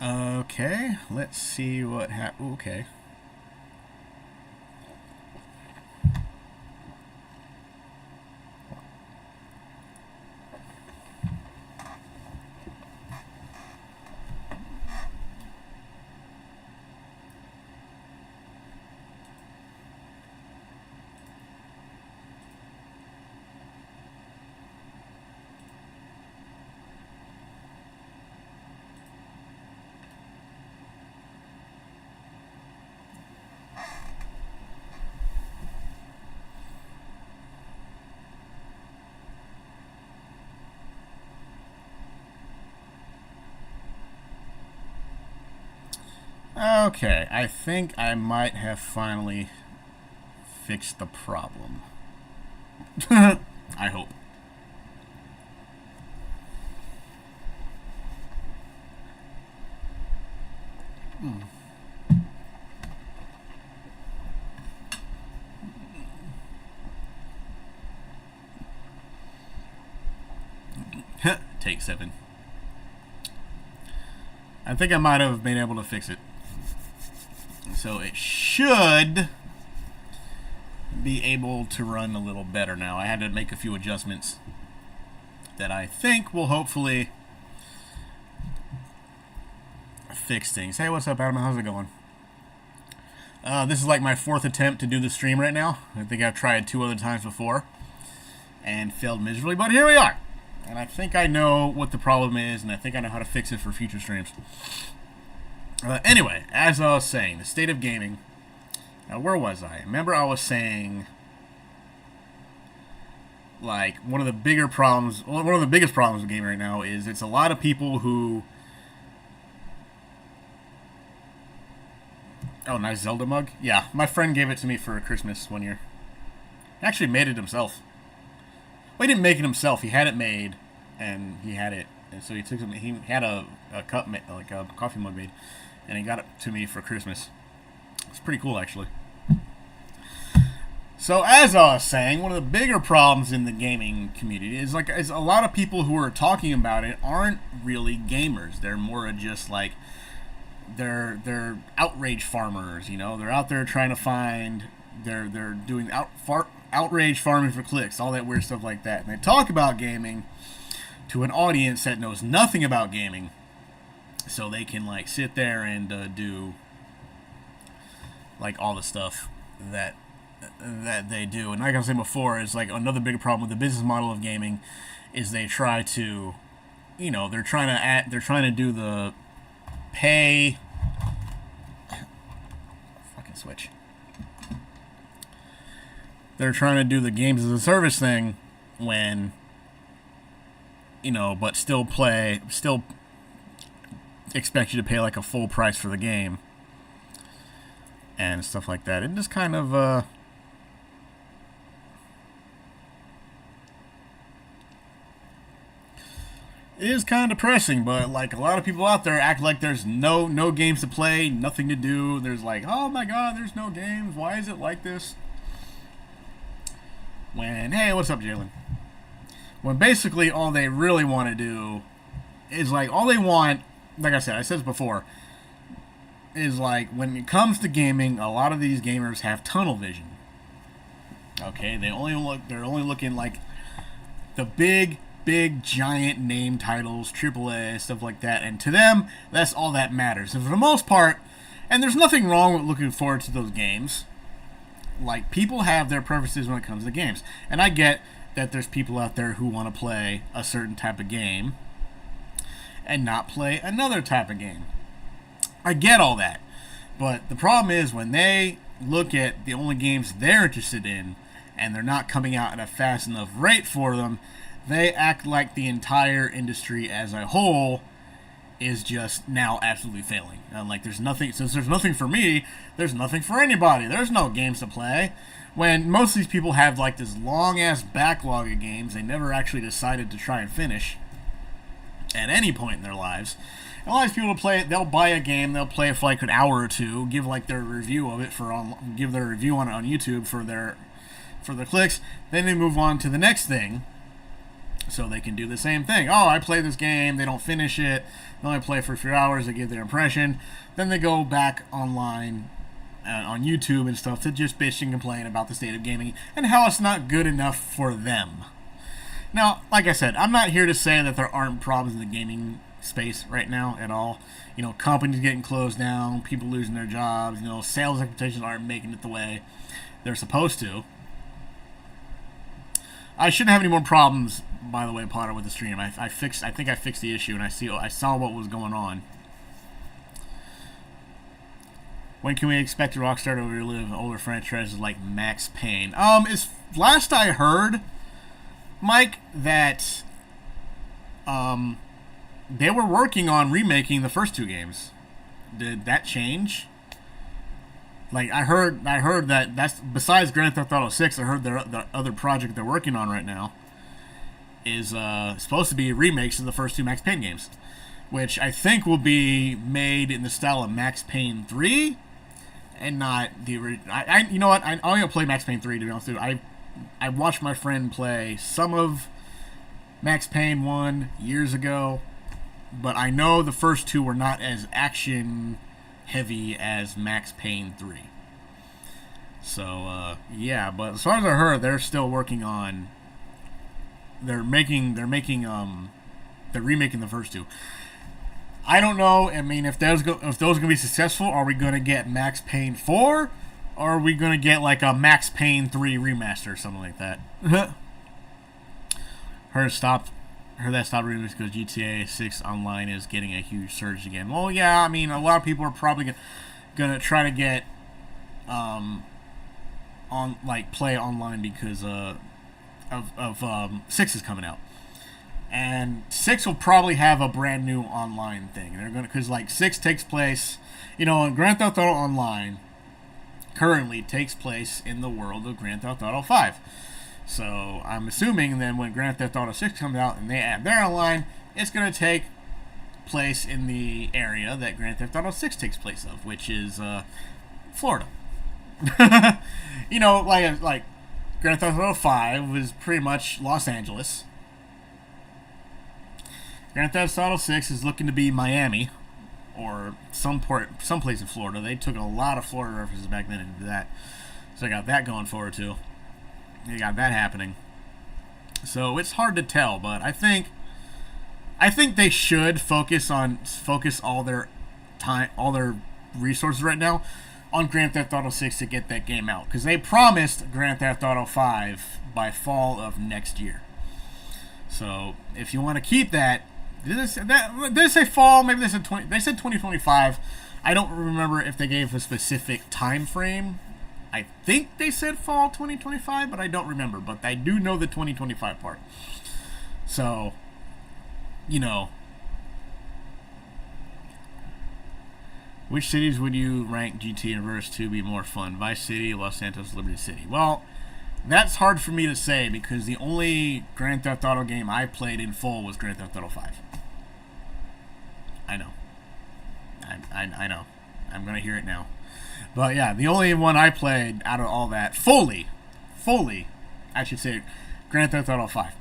Okay, let's see what happened. Okay. Okay, I think I might have finally fixed the problem. I hope. Take 7. I think I might have been able to fix it. So it should be able to run a little better now. I had to make a few adjustments that I think will hopefully fix things. Hey, what's up, Adam? How's it going? This is like my 4th attempt to do the stream right now. I think I've tried 2 other times before and failed miserably, but here we are. And I think I know what the problem is, and I think I know how to fix it for future streams. Anyway, as I was saying, the state of gaming. Now, where was I? Remember I was saying, like, one of the biggest problems with gaming right now is it's a lot of people who... Oh, nice Zelda mug? Yeah, my friend gave it to me for Christmas one year. He actually made it himself. Well, he didn't make it himself. He had it made, and he had it. And so he took some. He had a cup, like a coffee mug made, and he got it to me for Christmas. It's pretty cool, actually. So, as I was saying, one of the bigger problems in the gaming community is a lot of people who are talking about it aren't really gamers. They're more just like they're outrage farmers. You know, they're out there trying to find. They're doing outrage farming for clicks, all that weird stuff like that. And they talk about gaming to an audience that knows nothing about gaming, so they can like sit there and do like all the stuff that they do. And like I was saying before, is like another big problem with the business model of gaming is they try to, you know, they're trying to do the pay. Fucking switch. They're trying to do the games as a service thing when, you know, but still expect you to pay like a full price for the game and stuff like that. It just kind of it is kind of depressing, but like a lot of people out there act like there's no games to play, nothing to do. There's like, oh my god, there's no games. Why is it like this? When, hey, what's up, Jalen? When basically all they really want to do is like, all they want, like I said this before, is like when it comes to gaming, a lot of these gamers have tunnel vision. Okay, they're only looking like the big giant name titles, AAA, stuff like that, and to them, that's all that matters. And for the most part, and there's nothing wrong with looking forward to those games. Like, people have their preferences when it comes to games. And I get that there's people out there who want to play a certain type of game and not play another type of game. I get all that. But the problem is when they look at the only games they're interested in and they're not coming out at a fast enough rate for them, they act like the entire industry as a whole is just now absolutely failing. Like, there's nothing, since there's nothing for me, there's nothing for anybody. There's no games to play. When most of these people have like this long ass backlog of games they never actually decided to try and finish at any point in their lives. And a lot of these people play it, they'll buy a game, they'll play it for like an hour or two, give like their review of it give their review on it on YouTube for the clicks, then they move on to the next thing. So they can do the same thing. Oh, I play this game, they don't finish it, they only play for a few hours, they give their impression, then they go back online on YouTube and stuff to just bitch and complain about the state of gaming and how it's not good enough for them. Now, like I said, I'm not here to say that there aren't problems in the gaming space right now at all. You know, companies getting closed down, people losing their jobs, you know, sales expectations aren't making it the way they're supposed to. I shouldn't have any more problems, by the way, Potter, with the stream. I think I fixed the issue, and I saw what was going on. When can we expect Rockstar to relive older franchises like Max Payne? As last I heard, Mike, that they were working on remaking the first two games. Did that change? Like I heard that's besides Grand Theft Auto 6. I heard the other project they're working on right now is supposed to be remakes of the first two Max Payne games, which I think will be made in the style of Max Payne 3, and not the original. You know what? I'm gonna play Max Payne 3 to be honest with you. I watched my friend play some of Max Payne 1 years ago, but I know the first two were not as action heavy as Max Payne 3. So yeah, but as far as I heard, they're still working on. They're remaking the first two. I don't know. I mean, if those gonna be successful, are we gonna get Max Payne 4, or are we gonna get like a Max Payne 3 remaster or something like that? Heard that stopped remix because GTA 6 Online is getting a huge surge again. Well, yeah, I mean, a lot of people are probably gonna try to get play online because of 6 is coming out, and 6 will probably have a brand new online thing. They're gonna, because like 6 takes place, you know, Grand Theft Auto Online currently takes place in the world of Grand Theft Auto 5. So I'm assuming then when Grand Theft Auto 6 comes out and they add their online, it's going to take place in the area that Grand Theft Auto 6 takes place of, which is Florida. You know, like Grand Theft Auto 5 was pretty much Los Angeles. Grand Theft Auto 6 is looking to be Miami or someplace in Florida. They took a lot of Florida references back then into that, so I got that going forward too. You got that happening. So it's hard to tell, but I think they should focus all their time, all their resources right now on Grand Theft Auto 6 to get that game out, because they promised Grand Theft Auto 5 by fall of next year. So if you want to keep that, did they say fall? Maybe they said 2025. I don't remember if they gave a specific time frame. I think they said fall 2025, but I don't remember. But I do know the 2025 part. So, you know. Which cities would you rank GT and Verse to be more fun? Vice City, Los Santos, Liberty City. Well, that's hard for me to say because the only Grand Theft Auto game I played in full was Grand Theft Auto 5. I know. I know. I'm going to hear it now. But yeah, the only one I played out of all that, fully, I should say, Grand Theft Auto 5.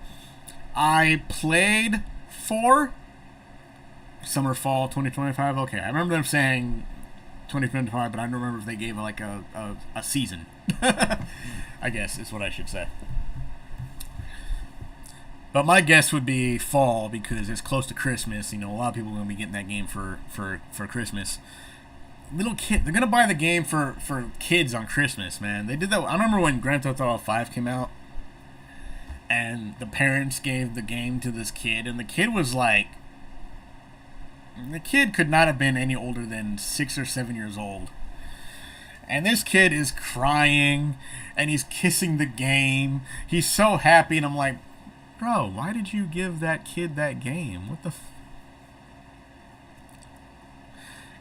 I played 4, summer, fall, 2025. Okay, I remember them saying 2025, but I don't remember if they gave like a season. I guess is what I should say. But my guess would be fall because it's close to Christmas. You know, a lot of people are going to be getting that game for Christmas. Little kid, they're gonna buy the game for kids on Christmas, man. They did that. I remember when Grand Theft Auto 5 came out, and the parents gave the game to this kid, and the kid was like, the kid could not have been any older than 6 or 7 years old. And this kid is crying, and he's kissing the game. He's so happy, and I'm like, bro, why did you give that kid that game? What the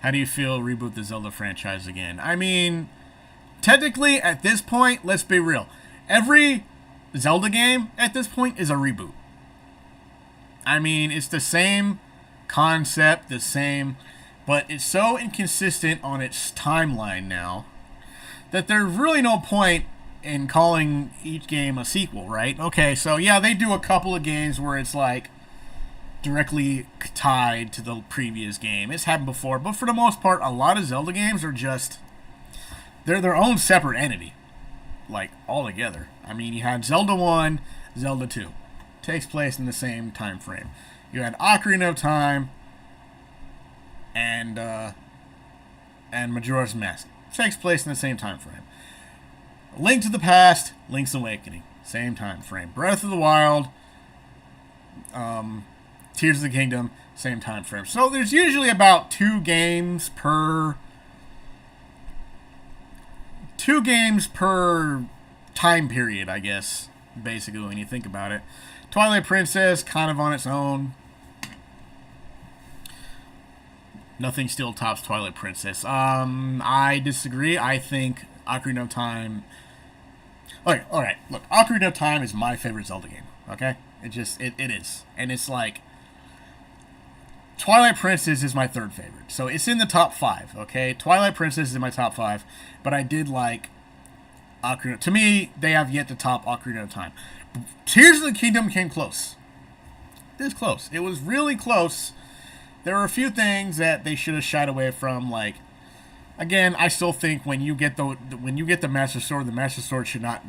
How do you feel reboot the Zelda franchise again? I mean, technically, at this point, let's be real. Every Zelda game at this point is a reboot. I mean, it's the same concept, but it's so inconsistent on its timeline now that there's really no point in calling each game a sequel, right? Okay, so yeah, they do a couple of games where it's like directly tied to the previous game. It's happened before, but for the most part, a lot of Zelda games are just they're their own separate entity, like altogether. I mean, you had Zelda 1, Zelda 2, takes place in the same time frame. You had Ocarina of Time and Majora's Mask, takes place in the same time frame. Link to the Past, Link's Awakening, same time frame. Breath of the Wild, Tears of the Kingdom, same time frame. So there's usually about two games per time period, I guess, basically, when you think about it. Twilight Princess, kind of on its own. Nothing still tops Twilight Princess. I disagree. I think Ocarina of Time... Okay, alright, look, Ocarina of Time is my favorite Zelda game, okay? It is. And it's like... Twilight Princess is my third favorite. So it's in the top 5, okay? Twilight Princess is in my top 5, but I did like Ocarina. To me, they have yet to top Ocarina of Time. Tears of the Kingdom came close. It was close. It was really close. There were a few things that they should have shied away from, like, again, I still think when you get the Master Sword, the Master Sword should not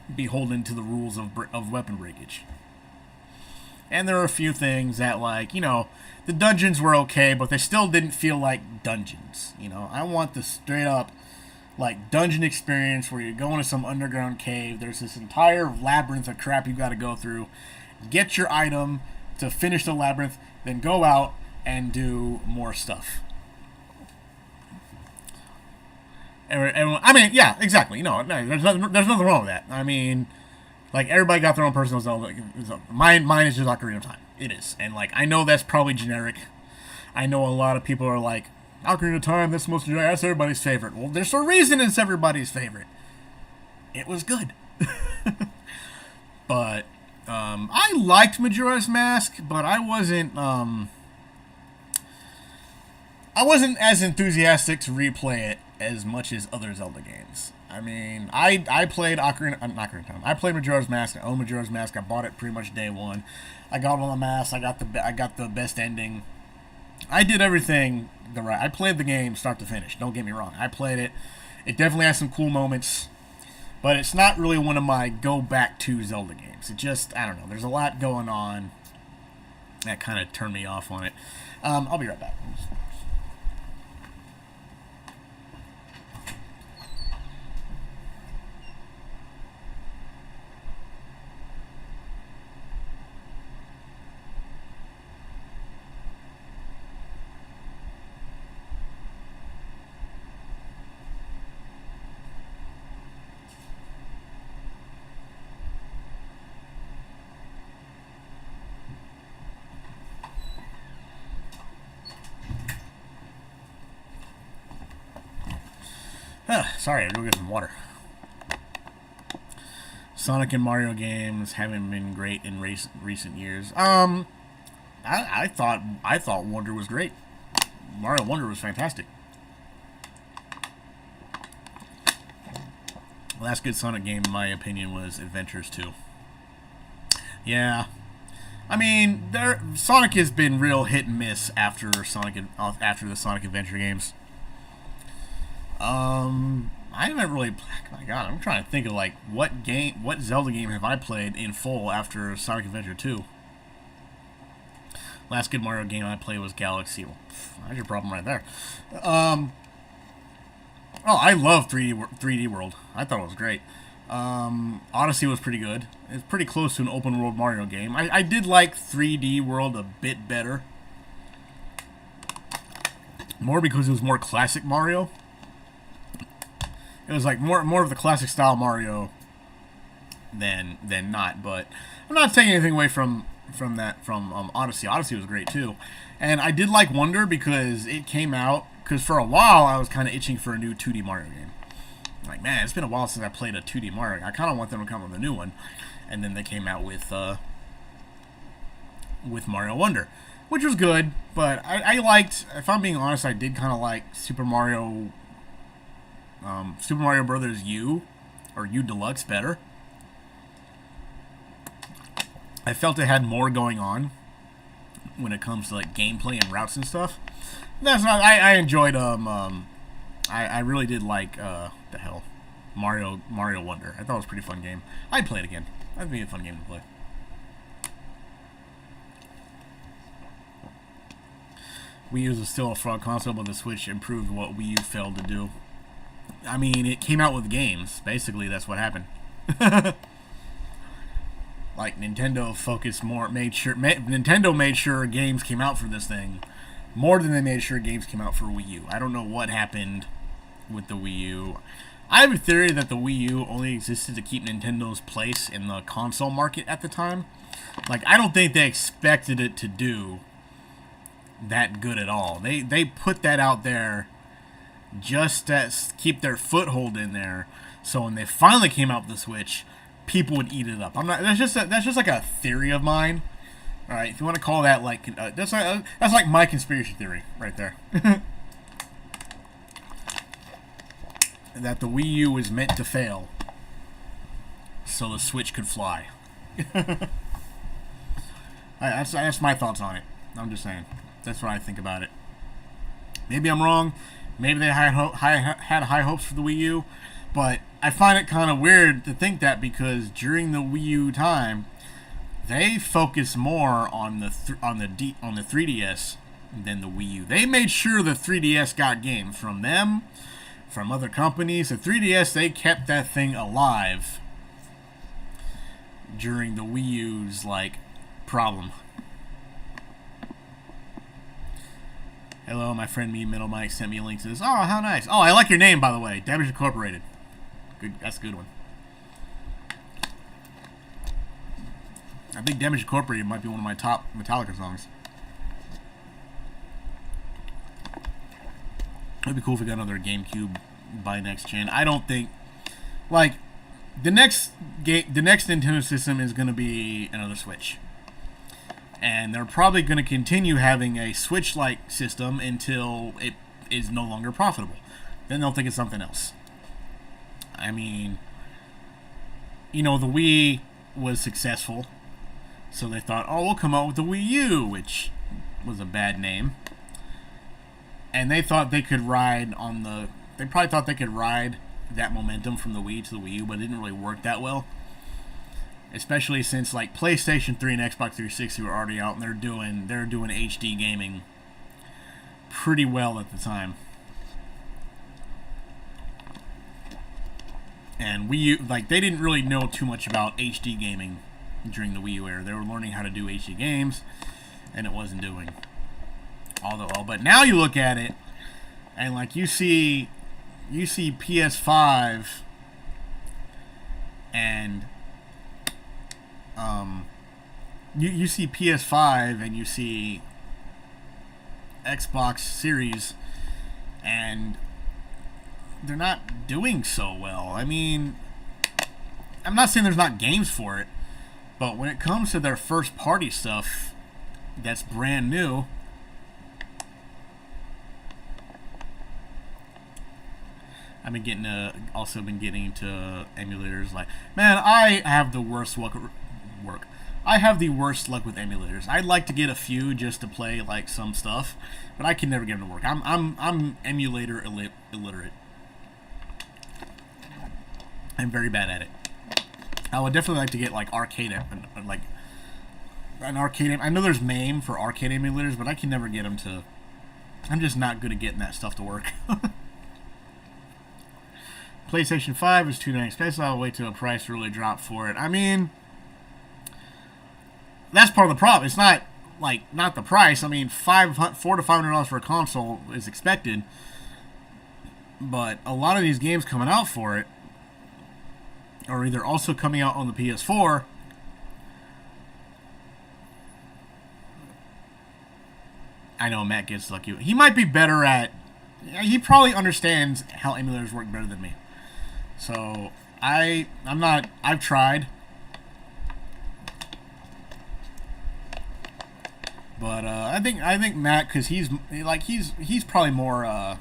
be beholden to the rules of weapon breakage. And there are a few things that, like, you know, the dungeons were okay, but they still didn't feel like dungeons. You know, I want the straight up, like, dungeon experience where you go into some underground cave. There's this entire labyrinth of crap you got to go through. Get your item to finish the labyrinth, then go out and do more stuff. Everyone, I mean, yeah, exactly. No, there's nothing wrong with that. I mean, like, everybody got their own personal Zelda. Mine is just Ocarina of Time. It is. And, like, I know that's probably generic. I know a lot of people are like, Ocarina of Time, that's most generic. That's everybody's favorite. Well, there's a reason it's everybody's favorite. It was good. But, I liked Majora's Mask, but I wasn't as enthusiastic to replay it as much as other Zelda games. I mean, I played Ocarina of Time. I played Majora's Mask. I own Majora's Mask. I bought it pretty much day one. I got all the masks. I got the best ending. I did everything the right. I played the game start to finish. Don't get me wrong. I played it. It definitely has some cool moments, but it's not really one of my go back to Zelda games. It just, I don't know. There's a lot going on that kind of turned me off on it. I'll be right back. Sorry, I had to go get some water. Sonic and Mario games haven't been great in recent years. I thought Wonder was great. Mario Wonder was fantastic. The last good Sonic game, in my opinion, was Adventures 2. Yeah, I mean, Sonic has been real hit and miss after the Sonic Adventure games. I haven't really. My God, I'm trying to think of like what Zelda game have I played in full after Sonic Adventure 2. Last good Mario game I played was Galaxy. Well, that's your problem right there. Oh, I love 3D World. I thought it was great. Odyssey was pretty good. It's pretty close to an open world Mario game. I did like 3D World a bit better. More because it was more classic Mario. It was like more of the classic style Mario than not. But I'm not taking anything away from Odyssey. Odyssey was great too, and I did like Wonder because it came out. Because for a while I was kind of itching for a new 2D Mario game. Like, man, it's been a while since I played a 2D Mario. I kind of want them to come with a new one, and then they came out with Mario Wonder, which was good. But I liked. If I'm being honest, I did kind of like Super Mario Brothers U, or U Deluxe better. I felt it had more going on when it comes to like gameplay and routes and stuff. That's not. I enjoyed. I really did like the hell, Mario Wonder. I thought it was a pretty fun game. I'd play it again. That'd be a fun game to play. Wii U is still a fraud console, but the Switch improved what Wii U failed to do. I mean, it came out with games. Basically, that's what happened. Like Nintendo focused more, Nintendo made sure games came out for this thing more than they made sure games came out for Wii U. I don't know what happened with the Wii U. I have a theory that the Wii U only existed to keep Nintendo's place in the console market at the time. Like, I don't think they expected it to do that good at all. They put that out there just to keep their foothold in there. So when they finally came out with the Switch, people would eat it up. I'm not. That's just like a theory of mine. All right, if you want to call that like that's like my conspiracy theory right there. That the Wii U was meant to fail, so the Switch could fly. That's my thoughts on it. I'm just saying. That's what I think about it. Maybe I'm wrong. Maybe they had high hopes for the Wii U, but I find it kind of weird to think that because during the Wii U time, they focused more on the 3DS than the Wii U. They made sure the 3DS got games from them, from other companies. The 3DS, they kept that thing alive during the Wii U's like problem. Hello, my friend me Middle Mike sent me a link to this. Oh, how nice. Oh, I like your name, by the way. Damage Incorporated. Good. That's a good one. I think Damage Incorporated might be one of my top Metallica songs. It'd be cool if we got another GameCube by next gen. I don't think, like, the next Nintendo system is going to be another Switch. And they're probably going to continue having a Switch-like system until it is no longer profitable. Then they'll think it's something else. I mean, you know, the Wii was successful, so they thought, oh, we'll come out with the Wii U, which was a bad name. And they thought they could ride on the... They probably thought they could ride that momentum from the Wii to the Wii U, but it didn't really work that well. Especially since like PlayStation 3 and Xbox 360 were already out, and they're doing HD gaming pretty well at the time. And Wii U, like, they didn't really know too much about HD gaming during the Wii U era. They were learning how to do HD games, and it wasn't doing all that well. But now you look at it, and like you see PS5 and you see PS5 and you see Xbox Series, and they're not doing so well. I mean, I'm not saying there's not games for it, but when it comes to their first party stuff that's brand new, I've been also been getting into emulators. Like, man, I have the worst luck with emulators. I'd like to get a few just to play like some stuff, but I can never get them to work. I'm emulator illiterate. I'm very bad at it. I would definitely like to get like an arcade. I know there's MAME for arcade emulators, but I can never get them to. I'm just not good at getting that stuff to work. PlayStation 5 is $299 expensive. I'll wait till the price really drop for it. I mean, that's part of the problem. It's not the price. I mean, $400 to $500 for a console is expected, but a lot of these games coming out for it are either also coming out on the PS4 I know Matt gets lucky. He might be better at. He probably understands how emulators work better than me. So I'm not. I've tried, but I think Matt, because he's probably more.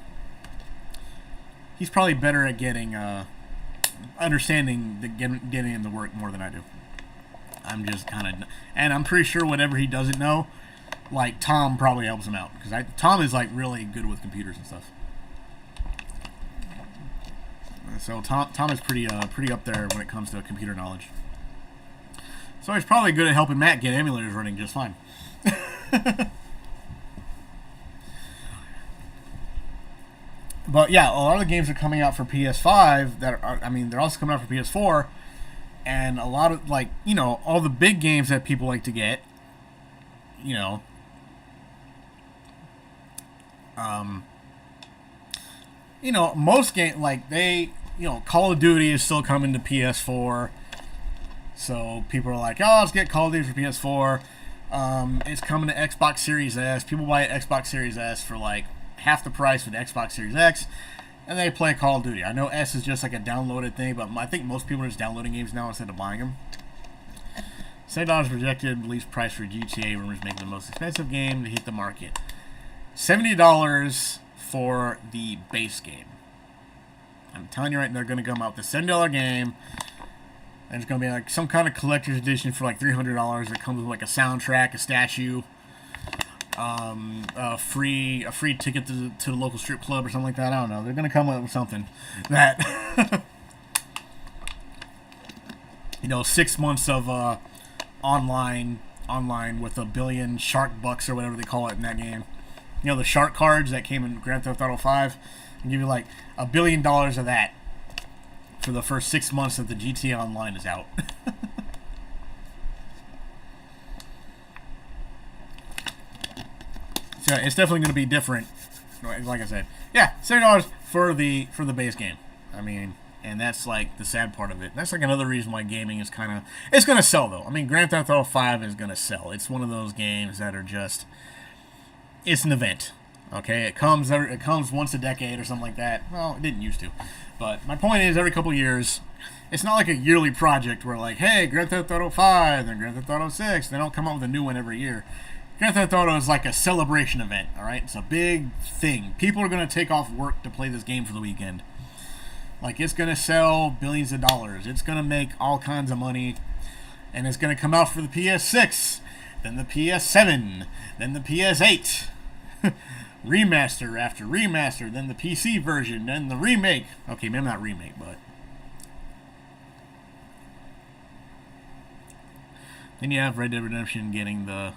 He's probably better at getting understanding the getting him to work more than I do. I'm just kind of, and I'm pretty sure whatever he doesn't know, like Tom probably helps him out because Tom is like really good with computers and stuff. So Tom is pretty up there when it comes to computer knowledge. So he's probably good at helping Matt get emulators running just fine. But yeah, a lot of the games are coming out for PS5 that are, I mean, they're also coming out for PS4, and a lot of, like, you know, all the big games that people like to get, you know, most game, like, Call of Duty is still coming to PS4, so people are like, oh, let's get Call of Duty for PS4. It's coming to Xbox Series S. People buy an Xbox Series S for like half the price of the Xbox Series X, and they play Call of Duty. I know S is just like a downloaded thing, but I think most people are just downloading games now instead of buying them. $70 projected release price for GTA. Rumors making the most expensive game to hit the market. $70 for the base game. I'm telling you right now, they're going to come out with a $70 game, and it's going to be like some kind of collector's edition for like $300 that comes with like a soundtrack, a statue, a free ticket to the local strip club or something like that. I don't know. They're going to come up with something that 6 months of online with $1 billion shark bucks or whatever they call it in that game. You know, the shark cards that came in Grand Theft Auto 5, and give you like $1 billion of that for the first 6 months that the GTA Online is out. So it's definitely going to be different. Like I said, yeah, $70 for the base game. I mean, and that's like the sad part of it. That's like another reason why gaming is kind of, it's going to sell though. I mean, Grand Theft Auto 5 is going to sell. It's one of those games that are just, it's an event. Okay, it comes once a decade or something like that. Well, it didn't used to, but my point is, every couple of years, it's not like a yearly project where like, hey, Grand Theft Auto 5 and Grand Theft Auto 6. They don't come out with a new one every year. Grand Theft Auto is like a celebration event. All right, it's a big thing. People are going to take off work to play this game for the weekend. Like, it's going to sell billions of dollars. It's going to make all kinds of money, and it's going to come out for the PS6, then the PS7, then the PS8. Remaster after remaster, then the PC version, then the remake. Okay, maybe not remake, but then you have Red Dead Redemption getting the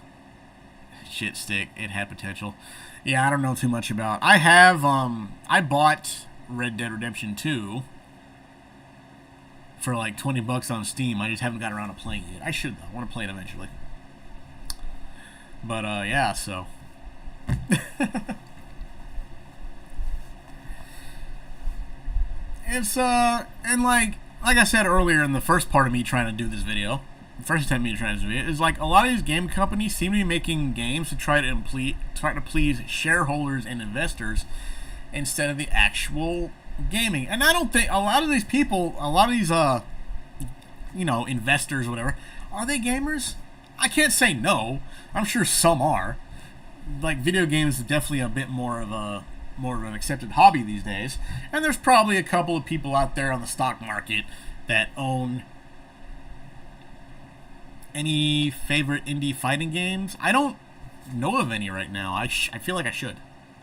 shit stick. It had potential. Yeah, I don't know too much about. I bought Red Dead Redemption 2 for like $20 on Steam. I just haven't got around to playing it. I should though. I want to play it eventually. But yeah, so. It's and like I said earlier in the first part of me trying to do this video, the first attempt of me trying to do it is like a lot of these game companies seem to be making games to try to please shareholders and investors instead of the actual gaming. And I don't think a lot of these people, a lot of these investors or whatever, are they gamers? I can't say no. I'm sure some are. Like, video games is definitely a bit more of an accepted hobby these days, and there's probably a couple of people out there on the stock market that own any favorite indie fighting games. I don't know of any right now. I feel like I should.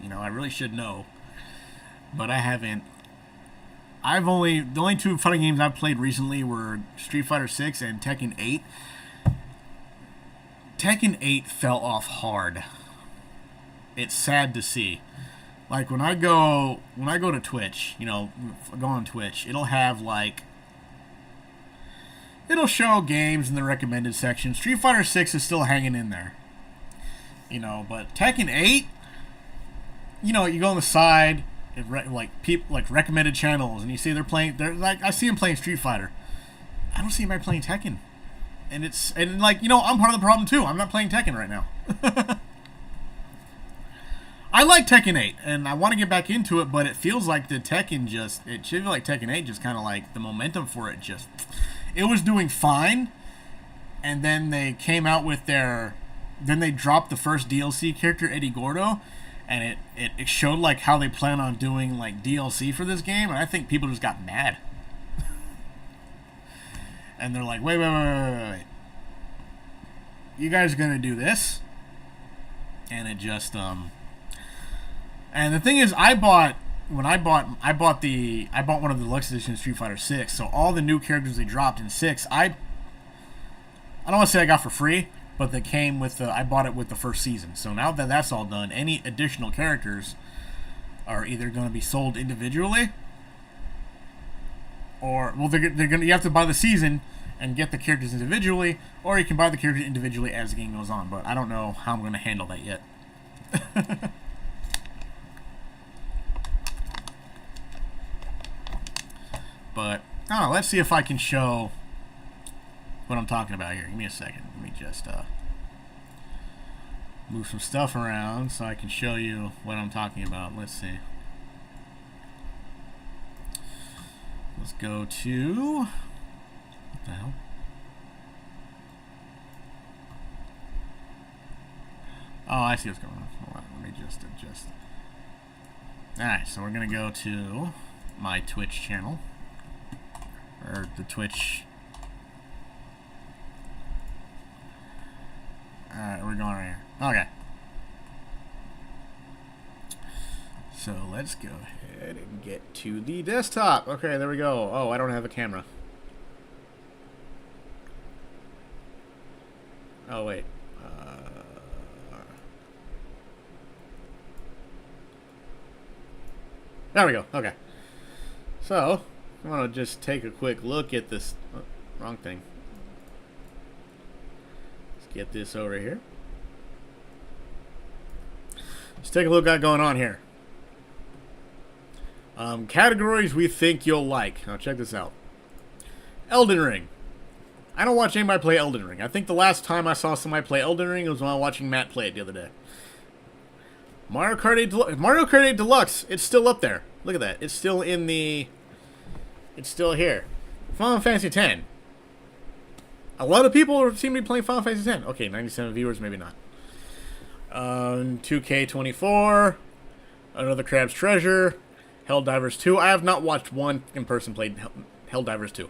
I really should know, but I haven't. The only two fighting games I've played recently were Street Fighter 6 and Tekken 8. Tekken 8 fell off hard. It's sad to see. Like, when I go to Twitch, go on Twitch, it'll have like, it'll show games in the recommended section. Street Fighter 6 is still hanging in there. But Tekken 8, you go on the side, like recommended channels, and you see I see them playing Street Fighter. I don't see anybody playing Tekken. And I'm part of the problem too. I'm not playing Tekken right now. I like Tekken 8, and I want to get back into it, but it feels like it should feel like Tekken 8 just kind of like the momentum for it it was doing fine, and then they came out with then they dropped the first DLC character, Eddie Gordo, and it showed like how they plan on doing like DLC for this game, and I think people just got mad. And they're like, wait. You guys are gonna do this? And it just and the thing is, I bought one of the deluxe editions of Street Fighter 6. So all the new characters they dropped in 6, I don't want to say I got for free, but they came with I bought it with the first season. So now that that's all done, any additional characters are either going to be sold individually, or they're gonna you have to buy the season and get the characters individually, or you can buy the characters individually as the game goes on. But I don't know how I'm going to handle that yet. But I don't know. Let's see if I can show what I'm talking about here. Give me a second. Let me just move some stuff around so I can show you what I'm talking about. Let's see. Let's go to... What the hell? Oh, I see what's going on. Hold on. Let me just adjust. Alright, so we're going to go to my Twitch channel. Or the Twitch... Alright, we're going right here. Okay. So let's go ahead and get to the desktop. Okay, there we go. Oh, I don't have a camera. Oh, wait. There we go. Okay. So, I want to just take a quick look at this. Oh, wrong thing. Let's get this over here. Let's take a look at what's going on here. Categories we think you'll like. Now check this out. Elden Ring. I don't watch anybody play Elden Ring. I think the last time I saw somebody play Elden Ring was when I was watching Matt play it the other day. Mario Kart 8 Deluxe. It's still up there. Look at that. It's still in the... It's still here. Final Fantasy X. A lot of people seem to be playing Final Fantasy X. Okay, 97 viewers, maybe not. 2K24. Another Crab's Treasure. Helldivers 2. I have not watched one in person play Helldivers 2.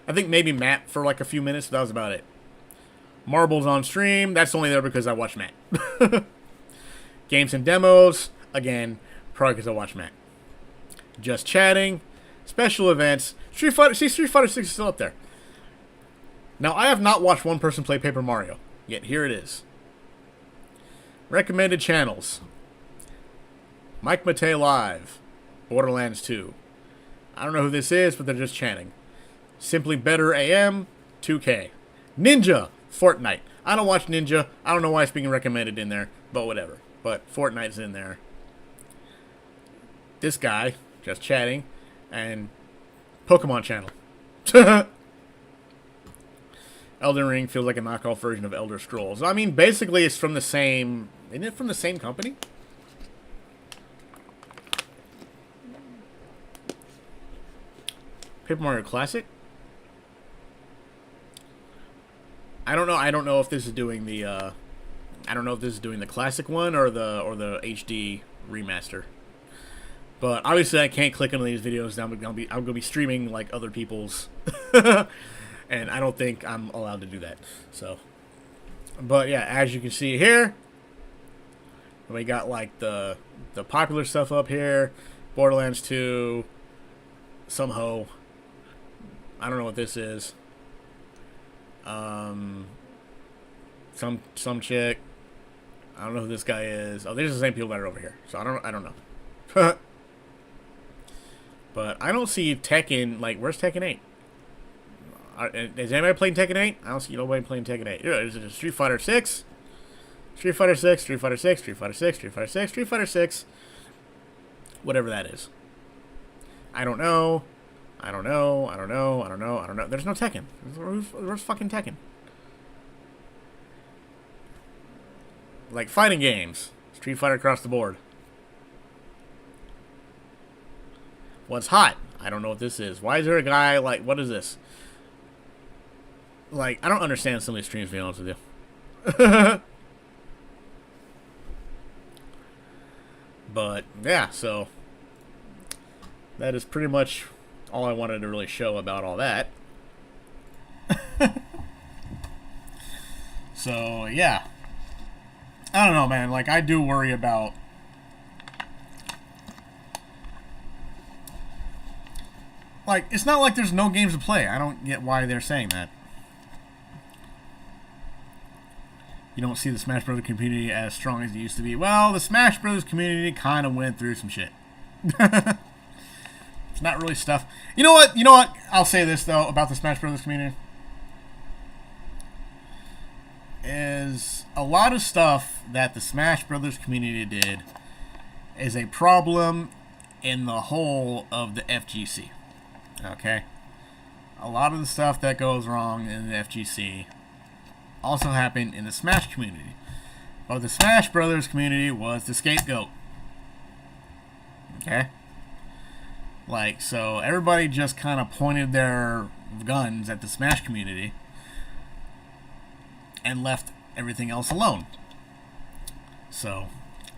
I think maybe Matt for like a few minutes, but that was about it. Marbles on stream. That's only there because I watched Matt. Games and demos. Again, probably because I watched Matt. Just chatting. Special events. Street Fighter 6 is still up there. Now, I have not watched one person play Paper Mario. Yet, here it is. Recommended channels. Mike Matei Live. Borderlands 2. I don't know who this is, but they're just chatting. Simply Better AM. 2K. Ninja. Fortnite. I don't watch Ninja. I don't know why it's being recommended in there, but whatever. But Fortnite's in there. This guy, just chatting. And Pokemon channel. Elden Ring feels like a knockoff version of Elder Scrolls. I mean, basically it's from the same... Isn't it from the same company? Paper Mario Classic? I don't know. I don't know if this is doing the I don't know if this is doing the classic one or the HD remaster. But obviously I can't click on these videos. I'm gonna be streaming like other people's and I don't think I'm allowed to do that. So but yeah, as you can see here, we got like the popular stuff up here. Borderlands 2, some hoe. I don't know what this is. Some chick. I don't know who this guy is. Oh, these are the same people that are over here. So I don't know. But I don't see Tekken. Like, where's Tekken 8? Is anybody playing Tekken 8? I don't see nobody playing Tekken 8. Is it Street Fighter 6? Street Fighter 6, Street Fighter 6, Street Fighter 6, Street Fighter 6, Street Fighter 6. Whatever that is. I don't know. I don't know. There's no Tekken. Where's fucking Tekken? Like fighting games. Street Fighter across the board. What's hot? I don't know what this is. Why is there a guy like, what is this? Like, I don't understand some of these streams, to be honest with you. But, yeah, so that is pretty much all I wanted to really show about all that. So yeah, I don't know, man. Like I do worry about. Like, it's not like there's no games to play. I don't get why they're saying that. You don't see the Smash Brothers community as strong as it used to be. Well, the Smash Brothers community kind of went through some shit. It's not really stuff. You know what? You know what? I'll say this, though, about the Smash Brothers community. Is a lot of stuff that the Smash Brothers community did is a problem in the whole of the FGC. Okay? A lot of the stuff that goes wrong in the FGC also happened in the Smash community. But the Smash Brothers community was the scapegoat. Okay? Like, so everybody just kind of pointed their guns at the Smash community and left everything else alone. So,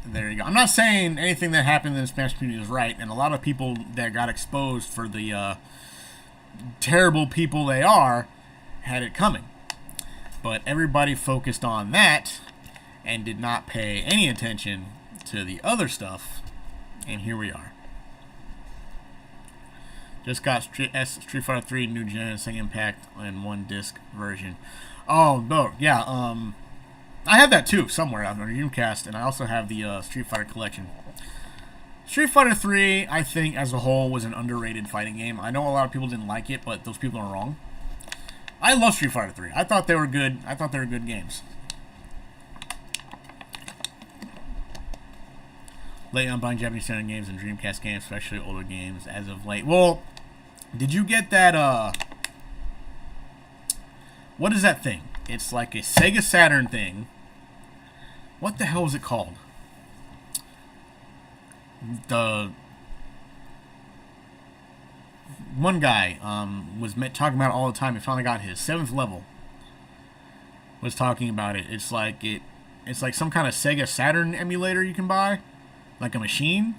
there you go. I'm not saying anything that happened in the Smash community is right, and a lot of people that got exposed for the terrible people they are had it coming. But everybody focused on that and did not pay any attention to the other stuff, and here we are. Just got Street Fighter 3 New Gen Second Impact in one disc version. Oh no, yeah. I have that too somewhere on Dreamcast, and I also have the Street Fighter collection. Street Fighter 3, I think as a whole, was an underrated fighting game. I know a lot of people didn't like it, but those people are wrong. I love Street Fighter 3. I thought they were good. I thought they were good games. Late on buying Japanese standard games and Dreamcast games, especially older games, as of late. Well, did you get that, what is that thing? It's like a Sega Saturn thing. What the hell is it called? The one guy was talking about it all the time. He finally got his 7th level. Was talking about it. It's like some kind of Sega Saturn emulator you can buy, like a machine.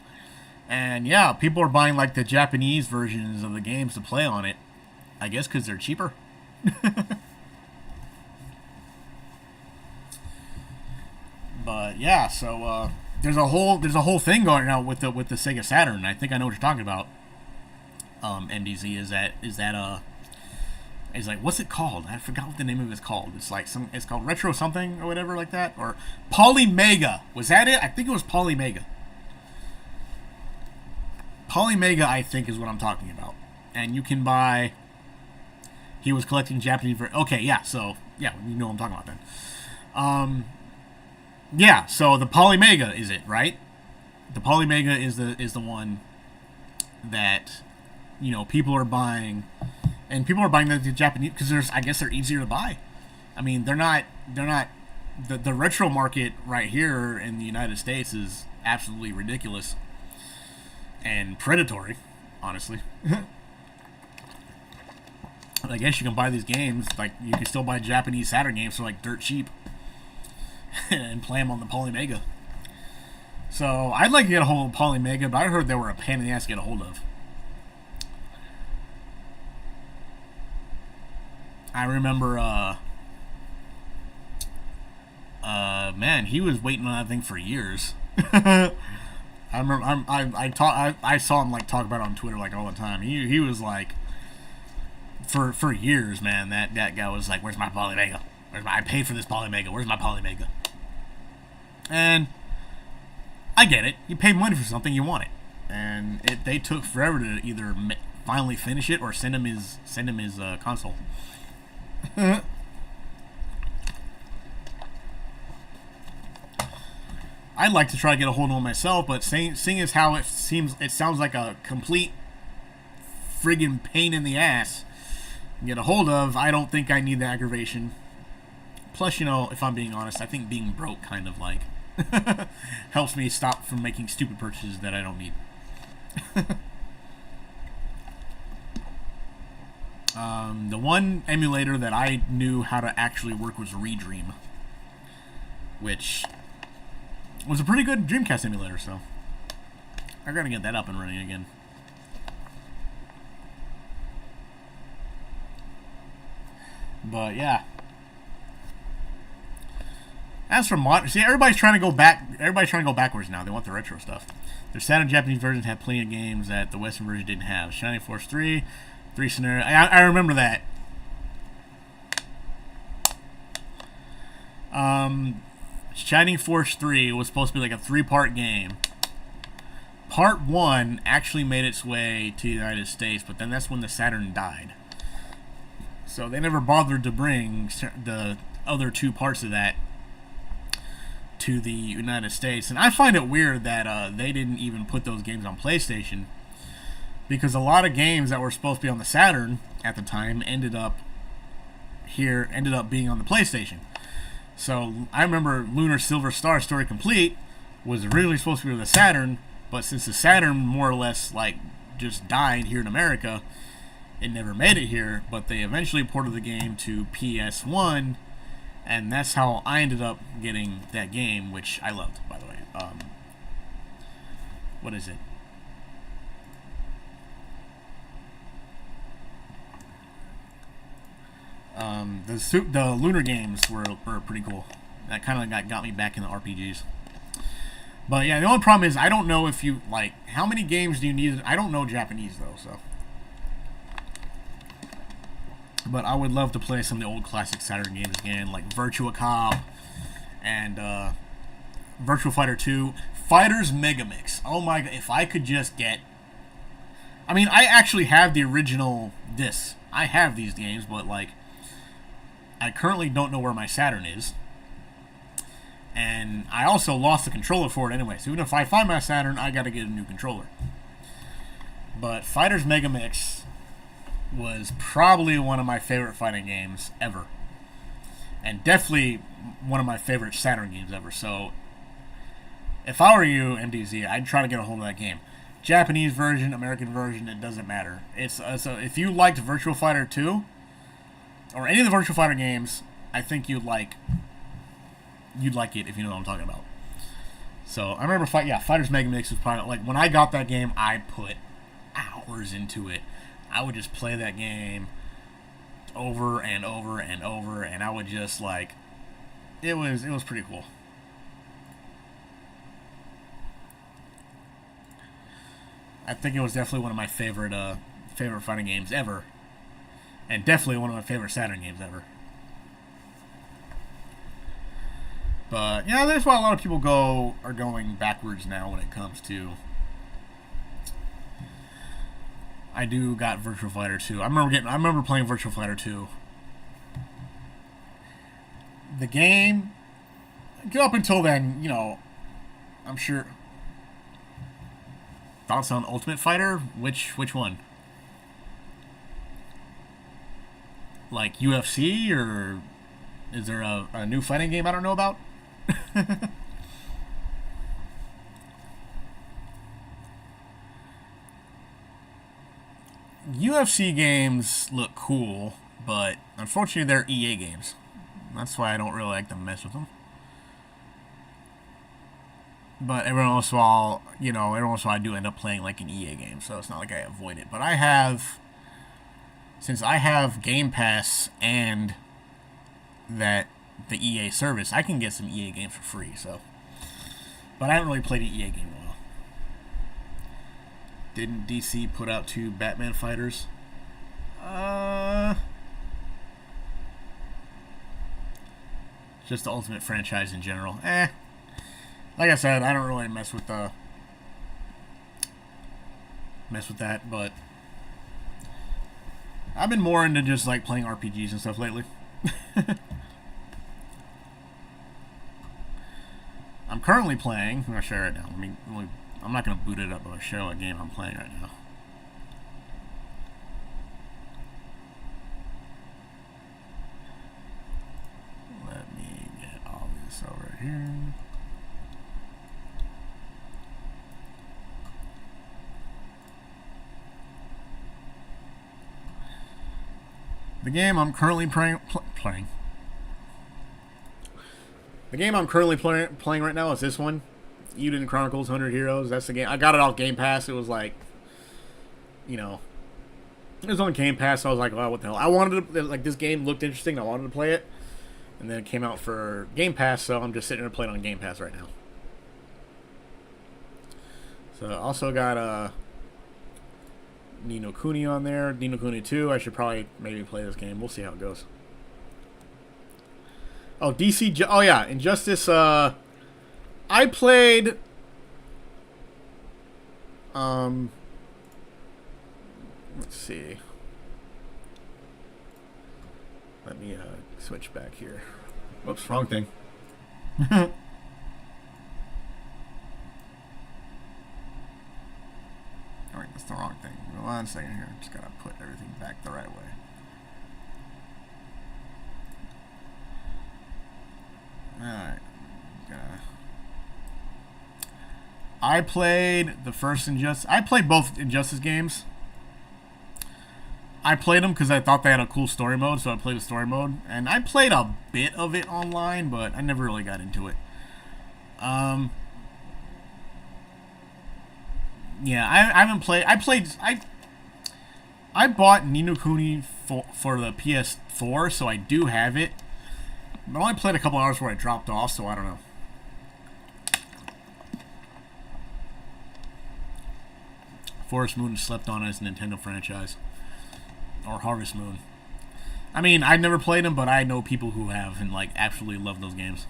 And yeah, people are buying like the Japanese versions of the games to play on it. I guess because they're cheaper. But yeah, so there's a whole thing going on with the Sega Saturn. I think I know what you're talking about. MDZ is like, what's it called? I forgot what the name of it is called. It's called Retro something or whatever like that, or Polymega. Was that it? I think it was Polymega. Polymega, I think, is what I'm talking about. And you can buy. He was collecting Japanese. Okay, yeah. So yeah, you know what I'm talking about then. Yeah. So the Polymega is it, right? The Polymega is the one that, you know, people are buying, and people are buying the Japanese because I guess they're easier to buy. I mean, they're not the retro market right here in the United States is absolutely ridiculous and predatory, honestly. I guess you can buy these games, like you can still buy Japanese Saturn games for like dirt cheap and play them on the Polymega. So I'd like to get a hold of Polymega, but I heard they were a pain in the ass to get a hold of. I remember, man, he was waiting on that thing for years. I remember, I saw him like talk about it on Twitter like all the time. He was like, for years, man. That guy was like, "Where's my Polymega? I paid for this Polymega. Where's my Polymega?" And I get it. You pay money for something, you want it, and they took forever to either finally finish it or send him his console. I'd like to try to get a hold of him myself, but seeing as how it sounds like a complete friggin' pain in the ass to get a hold of, I don't think I need the aggravation. Plus, you know, if I'm being honest, I think being broke kind of like helps me stop from making stupid purchases that I don't need. The one emulator that I knew how to actually work was Redream, which was a pretty good Dreamcast emulator, so I gotta get that up and running again. But yeah. As for modern, see, everybody's trying to go back. Everybody's trying to go backwards now. They want the retro stuff. Their Saturn Japanese versions have plenty of games that the Western version didn't have. Shining Force 3, 3 scenario. I remember that. Shining Force 3 was supposed to be like a 3-part game. Part 1 actually made its way to the United States, but then that's when the Saturn died. So they never bothered to bring the other 2 parts of that to the United States. And I find it weird that they didn't even put those games on PlayStation, because a lot of games that were supposed to be on the Saturn at the time ended up being on the PlayStation. So I remember Lunar Silver Star Story Complete was originally supposed to be on the Saturn, but since the Saturn more or less like just died here in America, it never made it here. But they eventually ported the game to PS1, and that's how I ended up getting that game, which I loved, by the way. What is it? The Lunar games were pretty cool. That kind of got me back in the RPGs. But yeah, the only problem is I don't know if you like how many games do you need. I don't know Japanese though, so. But I would love to play some of the old classic Saturn games again, like Virtua Cop and Virtua Fighter 2, Fighters Megamix. Oh my god! If I could just get, I mean, I actually have the original discs. I have these games, but like, I currently don't know where my Saturn is. And I also lost the controller for it anyway. So even if I find my Saturn, I gotta get a new controller. But Fighters Megamix was probably one of my favorite fighting games ever. And definitely one of my favorite Saturn games ever. So if I were you, MDZ, I'd try to get a hold of that game. Japanese version, American version, it doesn't matter. It's so if you liked Virtua Fighter 2 or any of the Virtua Fighter games, I think you'd like it if you know what I'm talking about. So I remember Fighters Megamix was probably like when I got that game, I put hours into it. I would just play that game over and over and over, and I would just like it was pretty cool. I think it was definitely one of my favorite fighting games ever, and definitely one of my favorite Saturn games ever. But yeah, that's why a lot of people are going backwards now when it comes to. I do got Virtua Fighter 2. I remember playing Virtua Fighter 2. The game, up until then, you know, I'm sure. Thoughts on Ultimate Fighter? Which one? Like UFC, or is there a new fighting game I don't know about? UFC games look cool, but unfortunately they're EA games. That's why I don't really like to mess with them. But every once in a while, I do end up playing like an EA game, so it's not like I avoid it. But since I have Game Pass and the EA service, I can get some EA games for free. So, but I haven't really played an EA game in a while. Didn't DC put out 2 Batman fighters? Just the Ultimate franchise in general. Like I said, I don't really mess with that, but I've been more into just like playing RPGs and stuff lately. I'm currently playing. I'm gonna share it now. I'm not gonna boot it up, but I'll show a game I'm playing right now. Let me get all this over here. The game I'm currently playing. The game I'm currently playing right now is this one, Eden Chronicles 100 Heroes. That's the game. I got it off Game Pass. It was like, it was on Game Pass. So I was like, oh, what the hell? I wanted to, like, this game looked interesting. I wanted to play it. and then it came out for Game Pass, so I'm just sitting there playing on Game Pass right now. So I also got Ni no Kuni on there. Ni no Kuni 2. I should probably maybe play this game. We'll see how it goes. Oh, DC. Oh, yeah. Injustice. I played. Let's see. Let me switch back here. Whoops, wrong thing. Alright, that's the wrong thing. One second here. Just gotta put everything back the right way. Alright. I played the first Injustice. I played both Injustice games. I played them because I thought they had a cool story mode, so I played the story mode. And I played a bit of it online, but I never really got into it. Yeah, I haven't played. I bought Ni no Kuni for the PS4, so I do have it. But I only played a couple hours where I dropped off, so I don't know. Forest Moon slept on as a Nintendo franchise. Or Harvest Moon. I mean, I've never played them, but I know people who have and, like, absolutely love those games.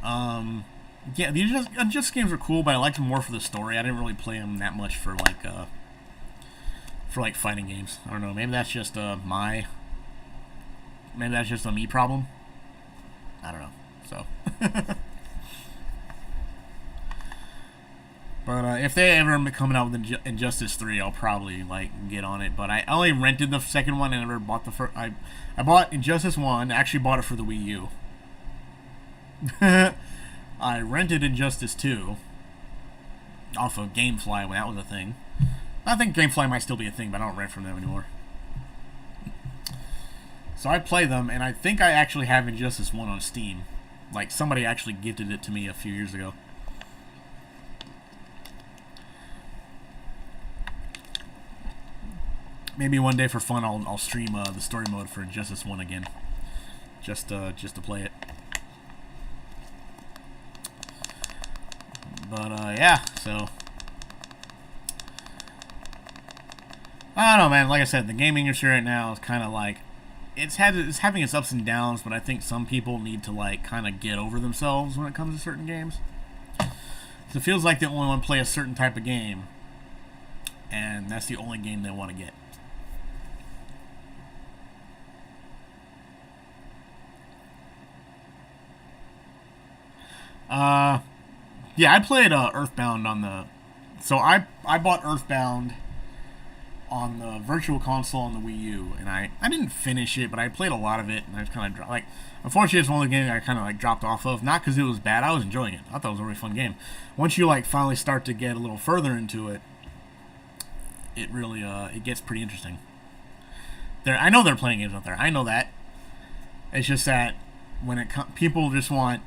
Yeah, the Injustice games are cool, but I liked them more for the story. I didn't really play them that much for, like, fighting games. I don't know. Maybe that's just, maybe that's just a me problem. I don't know. So... But if they ever coming out with Injustice 3, I'll probably like get on it. But I only rented the second one and never bought the first. I bought Injustice 1. Actually bought it for the Wii U. I rented Injustice 2 off of GameFly when that was a thing. I think GameFly might still be a thing, but I don't rent from them anymore. So I play them, and I think I actually have Injustice 1 on Steam. Like somebody actually gifted it to me a few years ago. Maybe one day for fun I'll stream the story mode for Injustice 1 again. Just to play it. But yeah, so I don't know, man. Like I said, the gaming industry right now is kind of like it's having its ups and downs, but I think some people need to like kind of get over themselves when it comes to certain games. So it feels like they only want to play a certain type of game, and that's the only game they want to get. Yeah, I played Earthbound on the... So I bought Earthbound on the Virtual Console on the Wii U, and I didn't finish it, but I played a lot of it, and I kind of like... Unfortunately, it's one of the games I kind of like dropped off of. Not because it was bad, I was enjoying it. I thought it was a really fun game. Once you like finally start to get a little further into it, it really it gets pretty interesting. I know they're playing games out there. I know that. It's just that when people just want...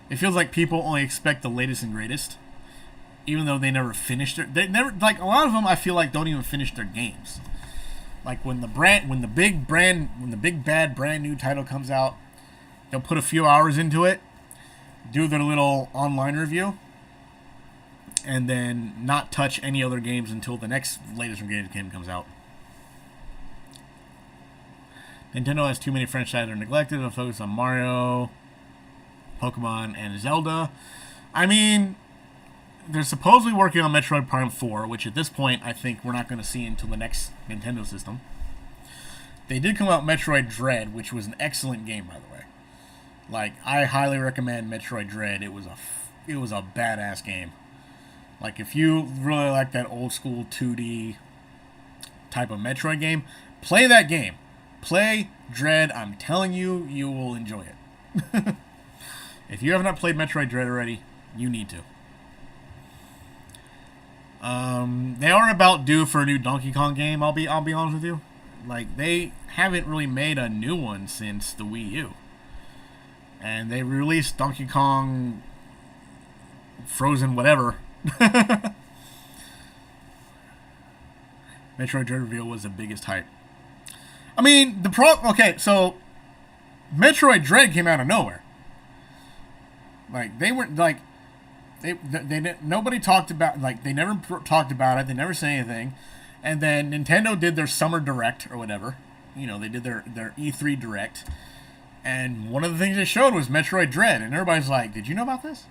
It feels like people only expect the latest and greatest, even though they never finish they never, like, a lot of them I feel like don't even finish their games. Like when the big bad brand new title comes out, they'll put a few hours into it, do their little online review, and then not touch any other games until the next latest and greatest game comes out. Nintendo has too many franchises that are neglected and focus on Mario, Pokemon, and Zelda. I mean, they're supposedly working on Metroid Prime 4, which at this point I think we're not going to see until the next Nintendo system. They did come out Metroid Dread, which was an excellent game, by the way. Like, I highly recommend Metroid Dread. It was a badass game. Like, if you really like that old school 2D type of Metroid game, play that game. Play Dread. I'm telling you, you will enjoy it. If you have not played Metroid Dread already, you need to. They are about due for a new Donkey Kong game. I'll be honest with you. Like, they haven't really made a new one since the Wii U, and they released Donkey Kong Frozen whatever. Metroid Dread reveal was the biggest hype. I mean, the pro. Okay, so Metroid Dread came out of nowhere. Like they weren't like they didn't, nobody talked about, like, they never talked about it. They never say anything. And then Nintendo did their summer direct or whatever. You know, they did their E3 direct, and one of the things they showed was Metroid Dread, and everybody's like, "Did you know about this?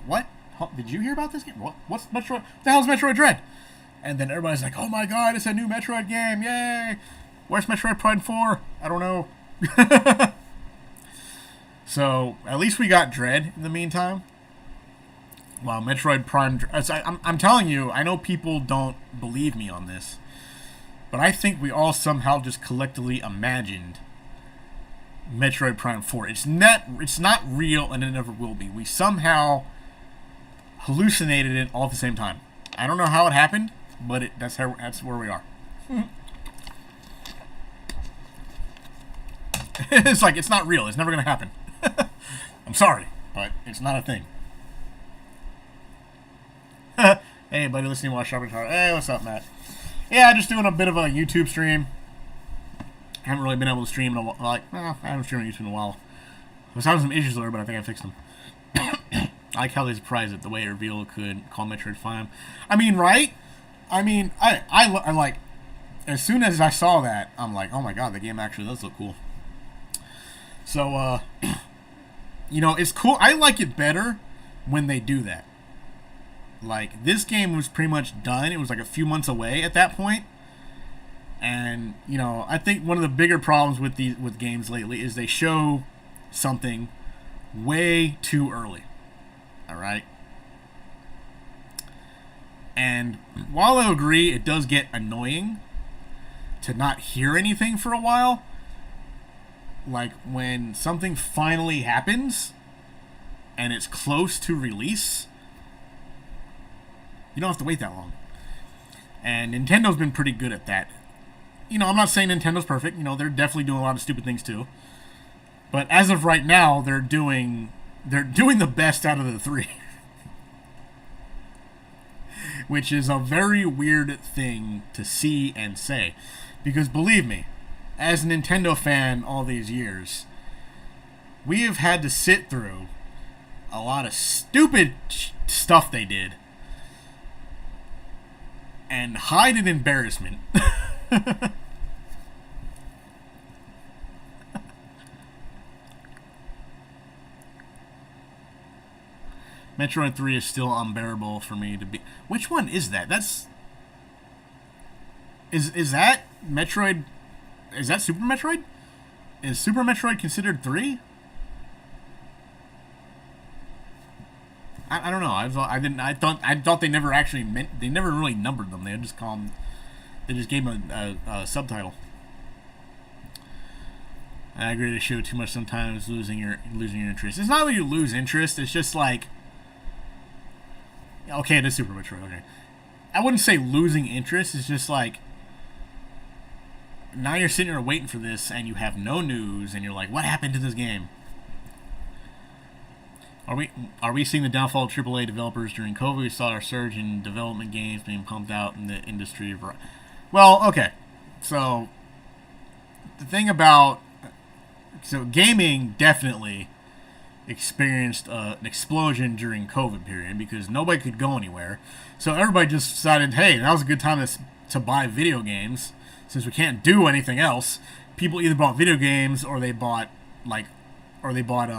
What? Did you hear about this game? What's Metroid? What the hell's Metroid Dread?" And then everybody's like, "Oh my god, it's a new Metroid game! Yay! Where's Metroid Prime 4? I don't know." So at least we got Dread in the meantime. Wow, Metroid Prime. I'm telling you, I know people don't believe me on this, but I think we all somehow just collectively imagined Metroid Prime 4. It's not real, and it never will be. We somehow hallucinated it all at the same time. I don't know how it happened, but that's where we are. It's like, it's not real. It's never going to happen. I'm sorry, but it's not a thing. Hey, buddy, listening to Watch Shopping Tower. Hey, what's up, Matt? Yeah, just doing a bit of a YouTube stream. I haven't really been able to stream in a while. I haven't streamed on YouTube in a while. I was having some issues there, but I think I fixed them. I like how they surprised it, the way it revealed could call Metroid Prime. I mean, right? I mean, I like, as soon as I saw that, I'm like, oh my god, the game actually does look cool. So, you know, it's cool. I like it better when they do that. Like, this game was pretty much done. It was like a few months away at that point. And, you know, I think one of the bigger problems with games lately is they show something way too early. All right? And while I agree it does get annoying to not hear anything for a while, like when something finally happens and it's close to release, you don't have to wait that long. And Nintendo's been pretty good at that. You know, I'm not saying Nintendo's perfect. You know, they're definitely doing a lot of stupid things too. But as of right now, they're doing the best out of the three. Which is a very weird thing to see and say. Because believe me, as a Nintendo fan all these years, we have had to sit through a lot of stupid stuff they did and hide in embarrassment. Metroid 3 is still unbearable for me to be. Which one is that? Is that Metroid? Is that Super Metroid? Is Super Metroid considered 3? I don't know. I thought they never actually meant. They never really numbered them. They just call them. They just gave them a subtitle. I agree to show too much sometimes losing your interest. It's not that you lose interest. It's just like, okay, it is Super Metroid. Okay, I wouldn't say losing interest. It's just like, now you're sitting here waiting for this, and you have no news, and you're like, what happened to this game? Are we seeing the downfall of AAA developers during COVID? We saw our surge in development games being pumped out in the industry. Well, okay. So, the thing about... So, gaming definitely experienced an explosion during COVID period because nobody could go anywhere. So, everybody just decided, hey, that was a good time to buy video games. Since we can't do anything else, people either bought video games or they bought, or they bought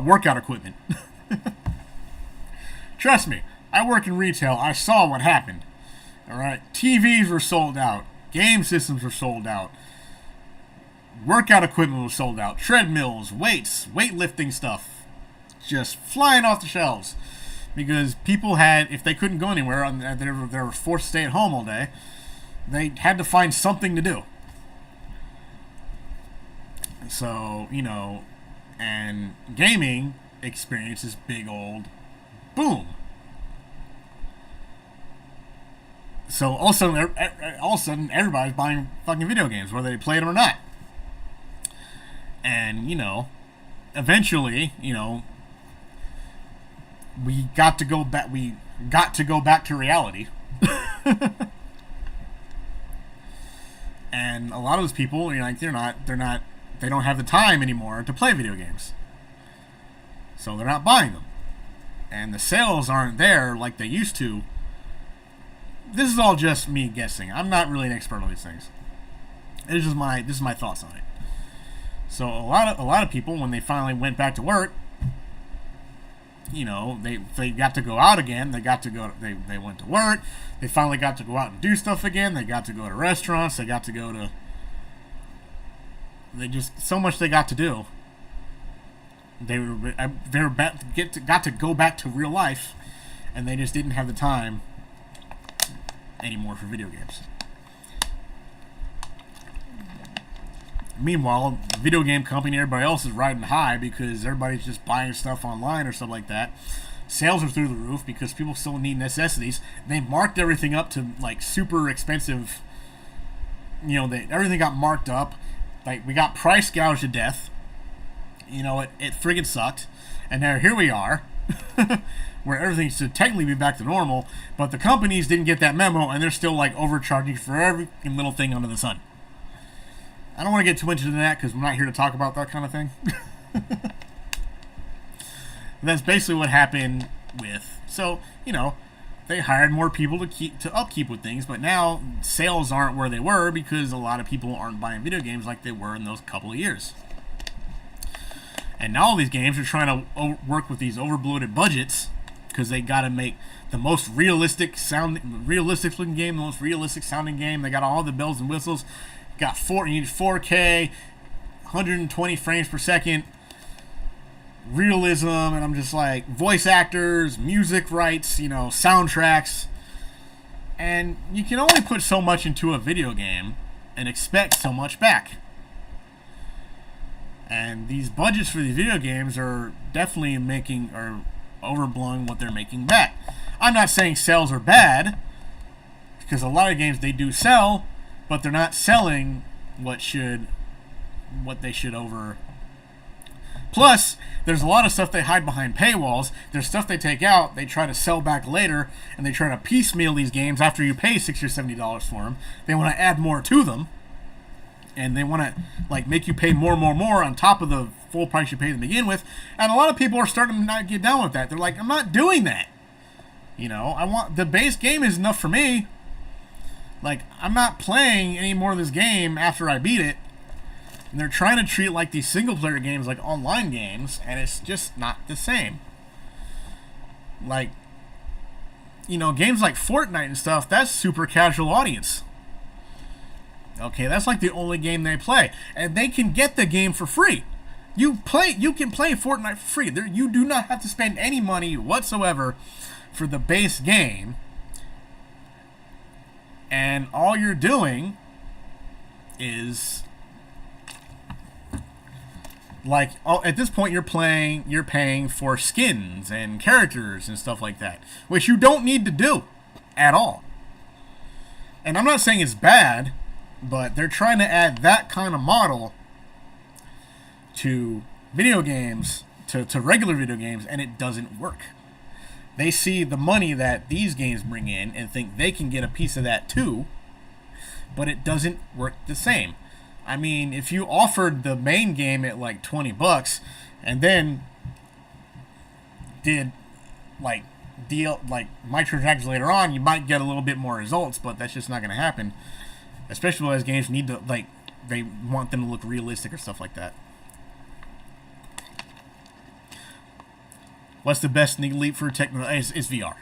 workout equipment. Trust me, I work in retail. I saw what happened. All right, TVs were sold out. Game systems were sold out. Workout equipment was sold out. Treadmills, weights, weightlifting stuff, just flying off the shelves because people had, if they couldn't go anywhere and they were forced to stay at home all day, they had to find something to do. So, you know, and gaming experiences big old boom. So all of a sudden everybody's buying fucking video games, whether they play them or not. And, you know, eventually, you know, we got to go back to reality. And a lot of those people, like they don't have the time anymore to play video games, so they're not buying them, and the sales aren't there like they used to. This is all just me guessing. I'm not really an expert on these things. This is my thoughts on it. So a lot of people, when they finally went back to work, they got to go out again. They went to work. They finally got to go out and do stuff again. They got to go to restaurants. They got to go to. They just so much they got to do. Got to go back to real life, and they just didn't have the time anymore for video games. Meanwhile, the video game company, everybody else is riding high because everybody's just buying stuff online or stuff like that. Sales are through the roof because people still need necessities. They marked everything up to like super expensive. Everything got marked up. Like, we got price gouged to death. It friggin' sucked. And now here we are, where everything should technically be back to normal, but the companies didn't get that memo, and they're still like overcharging for every little thing under the sun. I don't want to get too much into that because we're not here to talk about that kind of thing. That's basically what happened with. So, they hired more people to upkeep with things, but now sales aren't where they were because a lot of people aren't buying video games like they were in those couple of years. And now all these games are trying to work with these overbloated budgets because they got to make the most realistic looking game, the most realistic sounding game. They got all the bells and whistles. You need 4K, 120 frames per second, realism, and I'm just like, voice actors, music rights, soundtracks. And you can only put so much into a video game and expect so much back. And these budgets for these video games are definitely overblowing what they're making back. I'm not saying sales are bad, because a lot of games they do sell, but they're not selling what they should over. Plus, there's a lot of stuff they hide behind paywalls. There's stuff they take out, they try to sell back later, and they try to piecemeal these games after you pay $60 or $70 for them. They want to add more to them, and they want to make you pay more on top of the full price you paid to begin with. And a lot of people are starting to not get down with that. They're like, I'm not doing that. I want the base game is enough for me. Like, I'm not playing any more of this game after I beat it. And they're trying to treat like these single player games like online games, and it's just not the same. Like, games like Fortnite and stuff, that's super casual audience. Okay, that's like the only game they play. And they can get the game for free. You can play Fortnite for free. You do not have to spend any money whatsoever for the base game. And all you're doing is at this point you're paying for skins and characters and stuff like that, which you don't need to do at all. And I'm not saying it's bad, but they're trying to add that kind of model to video games, to regular video games, and it doesn't work. They see the money that these games bring in and think they can get a piece of that too, but it doesn't work the same. I mean, if you offered the main game at like $20 and then did microtransactions later on, you might get a little bit more results, but that's just not going to happen. Especially as games need to, they want them to look realistic or stuff like that. What's the best leap for technology? Is VR.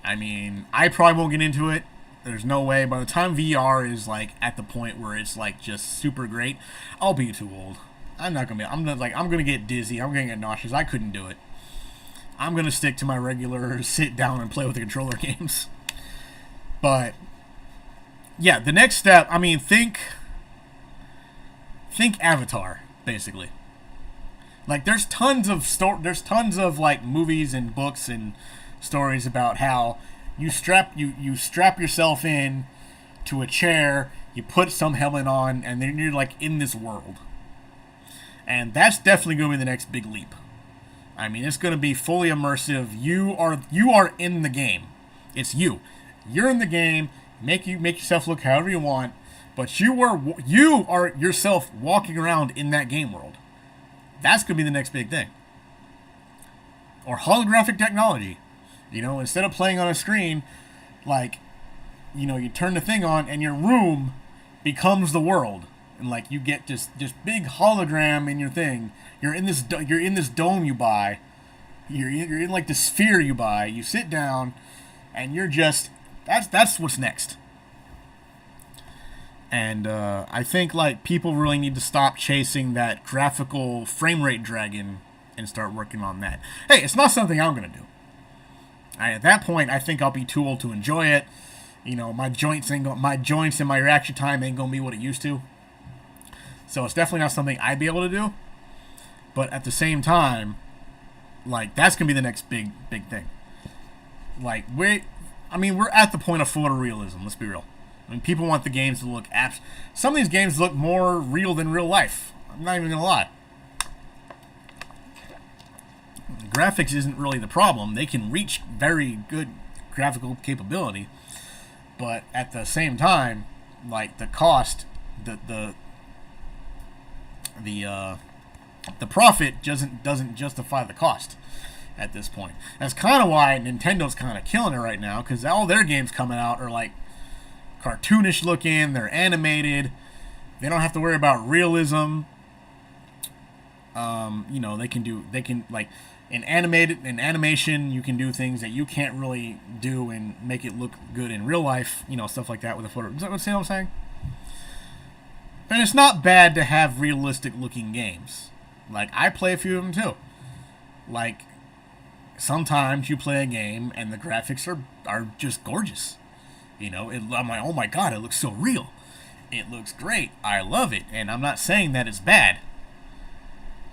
I mean, I probably won't get into it. There's no way. By the time VR is at the point where it's just super great, I'll be too old. I'm not gonna be. I'm gonna get dizzy. I'm gonna get nauseous. I couldn't do it. I'm gonna stick to my regular sit down and play with the controller games. But yeah, the next step. I mean, think Avatar, basically. There's tons of movies and books and stories about how you strap yourself in to a chair, you put some helmet on, and then you're in this world. And that's definitely going to be the next big leap. I mean, it's going to be fully immersive. You are in the game. It's you. You're in the game. Make yourself look however you want, but you are yourself walking around in that game world. That's gonna be the next big thing. Or holographic technology. You know, instead of playing on a screen, like, you know, you turn the thing on and your room becomes the world, and like you get just big hologram in your thing. You're in this dome you buy. You're in like the sphere you buy. You sit down, and you're just that's what's next. And I think like people really need to stop chasing that graphical frame rate dragon and start working on that. Hey, it's not something I'm gonna do. At that point, I think I'll be too old to enjoy it. You know, my joints and my reaction time ain't gonna be what it used to. So it's definitely not something I'd be able to do. But at the same time, like that's gonna be the next big thing. Like we're at the point of photorealism. Let's be real. I mean, people want the games to look apps. Some of these games look more real than real life. I'm not even gonna lie. Graphics isn't really the problem. They can reach very good graphical capability, but at the same time, like the cost, the profit doesn't justify the cost at this point. That's kind of why Nintendo's kind of killing it right now, because all their games coming out are like cartoonish looking. They're animated. They don't have to worry about realism. You know, they can like in animation, you can do things that you can't really do and make it look good in real life. You know, stuff like that with a photo. See what I'm saying? And it's not bad to have realistic looking games. Like I play a few of them too. Like sometimes you play a game and the graphics are just gorgeous. You know, I'm like, oh my god, it looks so real. It looks great. I love it. And I'm not saying that it's bad.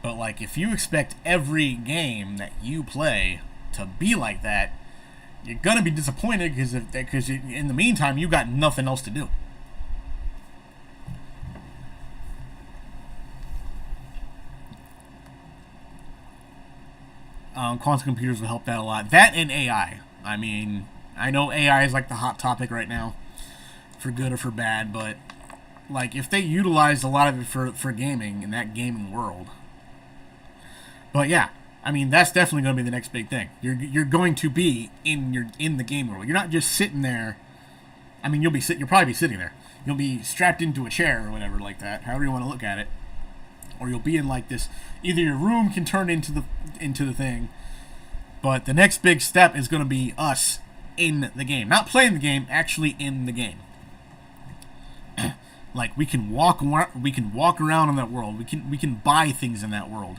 But like, if you expect every game that you play to be like that, you're gonna be disappointed because in the meantime you got nothing else to do. Quantum computers will help that a lot. That and AI. I mean, I know AI is like the hot topic right now, for good or for bad, but like if they utilized a lot of it for gaming in that gaming world. But yeah, I mean that's definitely going to be the next big thing. You're going to be in the game world. You're not just sitting there. I mean, you'll probably be sitting there. You'll be strapped into a chair or whatever like that, however you want to look at it. Or you'll be in like this. Either your room can turn into the thing, but the next big step is going to be us in the game, not playing the game, actually in the game. Like we can walk around in that world. We can buy things in that world.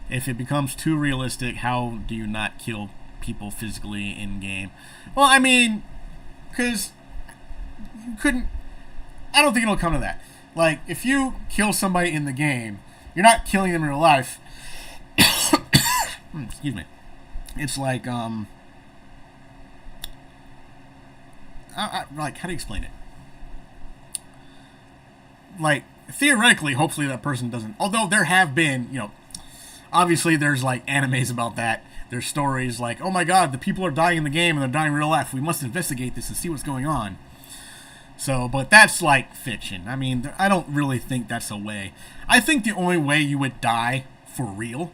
If it becomes too realistic, how do you not kill people physically in game? Well, I mean, because you couldn't. I don't think it'll come to that. Like, if you kill somebody in the game, you're not killing them in real life. Excuse me. It's like like, how do you explain it? Like, theoretically, hopefully that person doesn't. Although there have been, you know, obviously there's like animes about that. There's stories like, oh my god, the people are dying in the game and they're dying in real life. We must investigate this and see what's going on. So, but that's like fiction. I mean, I don't really think that's a way. I think the only way you would die for real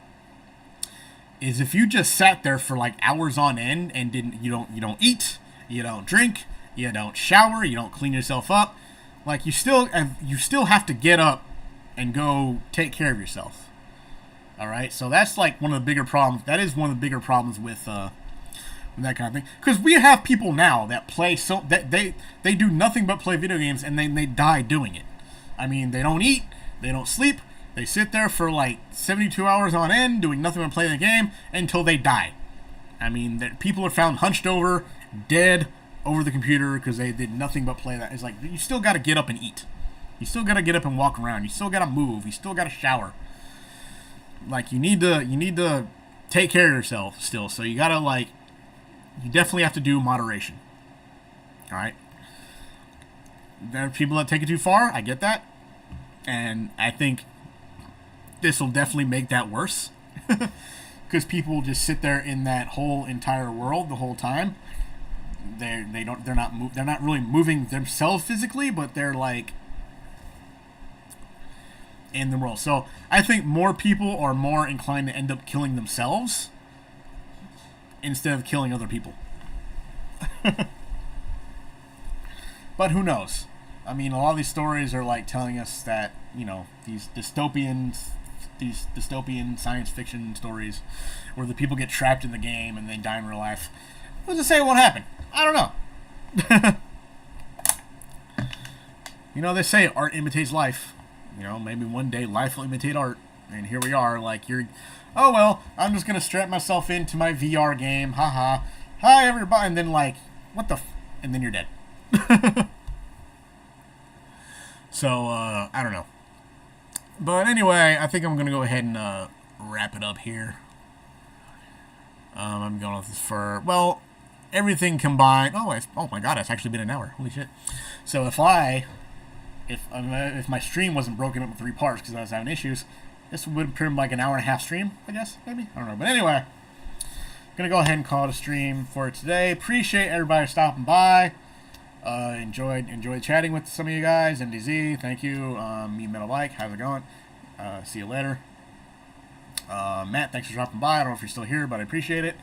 is if you just sat there for like hours on end and you don't eat, you don't drink, you don't shower, you don't clean yourself up. Like you still have to get up and go take care of yourself. All right, so that's like one of the bigger problems. That is one of the bigger problems with that kind of thing. Because we have people now that play that they do nothing but play video games and they die doing it. I mean, they don't eat, they don't sleep, they sit there for like 72 hours on end doing nothing but playing the game until they die. I mean, people are found hunched over, dead over the computer because they did nothing but play that. It's like you still got to get up and eat. You still got to get up and walk around. You still got to move. You still got to shower. Like you need to take care of yourself still. So you gotta you definitely have to do moderation. All right. There are people that take it too far. I get that, and I think this will definitely make that worse. because people just sit there in that whole entire world the whole time. They're not really moving themselves physically, but they're like in the world. So I think more people are more inclined to end up killing themselves instead of killing other people. But who knows? I mean, a lot of these stories are like telling us that, you know, these dystopian science fiction stories where the people get trapped in the game and they die in real life. Who's to say it won't happen? I don't know. You know, they say art imitates life. You know, maybe one day life will imitate art. And here we are, like, oh, well, I'm just going to strap myself into my VR game. Haha. Hi, everybody. And then, like, what the and then you're dead. So, I don't know. But anyway, I think I'm going to go ahead and wrap it up here. I'm going with this for, well, everything combined. Oh my God, it's actually been an hour. Holy shit. So if my stream wasn't broken up in 3 parts because I was having issues, this would have been like an hour and a half stream, I guess, maybe? I don't know. But anyway, I'm going to go ahead and call it a stream for today. Appreciate everybody stopping by. Enjoyed chatting with some of you guys. MDZ, thank you. Me Metal Like, how's it going? See you later. Matt, thanks for dropping by. I don't know if you're still here, but I appreciate it.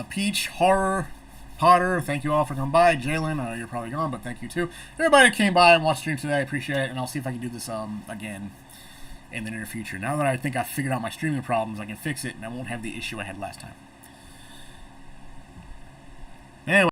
Peach, Horror, Potter, thank you all for coming by. Jalen, you're probably gone, but thank you too. Everybody that came by and watched the stream today, I appreciate it, and I'll see if I can do this again in the near future. Now that I think I've figured out my streaming problems, I can fix it, and I won't have the issue I had last time. Anyway.